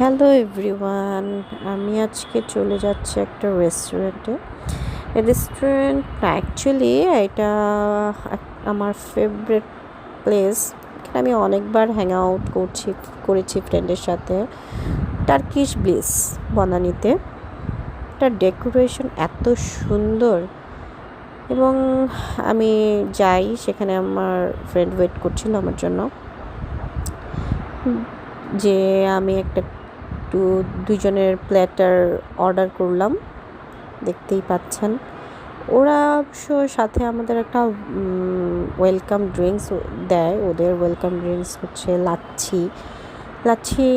Hello everyone, আমি আজকে চলে যাচ্ছি একটা রেস্টুরেন্টে। এই রেস্টুরেন্ট অ্যাকচুয়ালি এটা আমার ফেভারিট প্লেস। এখানে আমি অনেকবার হ্যাং আউট করেছি ফ্রেন্ডের সাথে। টার্কিশ ব্লিস বনানীতে। এটার ডেকোরেশন এত সুন্দর এবং আমি যাই, সেখানে আমার ফ্রেন্ড ওয়েট করছিল আমার জন্য, যে আমি একটা দুজনের প্ল্যাটার অর্ডার করলাম। দেখতেই পাচ্ছেন ওরা অবশ্য সাথে আমাদের একটা ওয়েলকাম ড্রিঙ্কস দেয়। ওদের ওয়েলকাম ড্রিঙ্কস হচ্ছে লাচ্ছি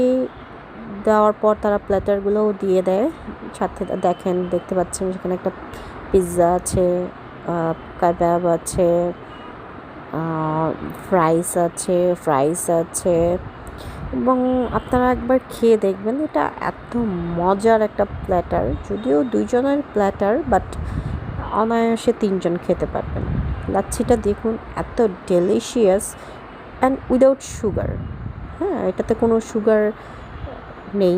দেওয়ার পর তারা প্ল্যাটারগুলোও দিয়ে দেয় সাথে। দেখতে পাচ্ছেন সেখানে একটা পিৎজা আছে, কাবাব আছে, ফ্রাইস আছে এবং আপনারা একবার খেয়ে দেখবেন। এটা এত মজার একটা প্ল্যাটার, যদিও দুইজনের প্ল্যাটার, বাট অনায়াসে তিনজন খেতে পারবেন। লাচ্ছিটা দেখুন, এত ডেলিশিয়াস অ্যান্ড উইদাউট সুগার। হ্যাঁ, এটাতে কোনো সুগার নেই,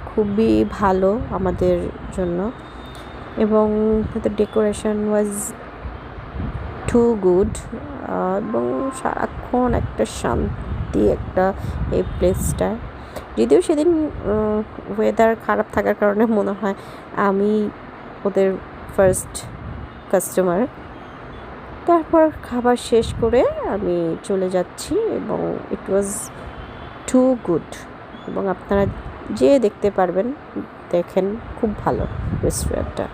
খুবই ভালো আমাদের জন্য। এবং ডেকোরেশন ওয়াজ টু গুড এবং সারাক্ষণ একটা শান্তি একটা এই প্লেসটা। যদিও সেদিন ওয়েদার খারাপ থাকার কারণে মনে হয় আমি ওদের ফার্স্ট কাস্টমার। তারপর খাবার শেষ করে আমি চলে যাচ্ছি এবং ইট ওয়াজ টু গুড। এবং আপনারা যে দেখতে পারবেন, দেখেন, খুব ভালো রেস্টুরেন্টটা।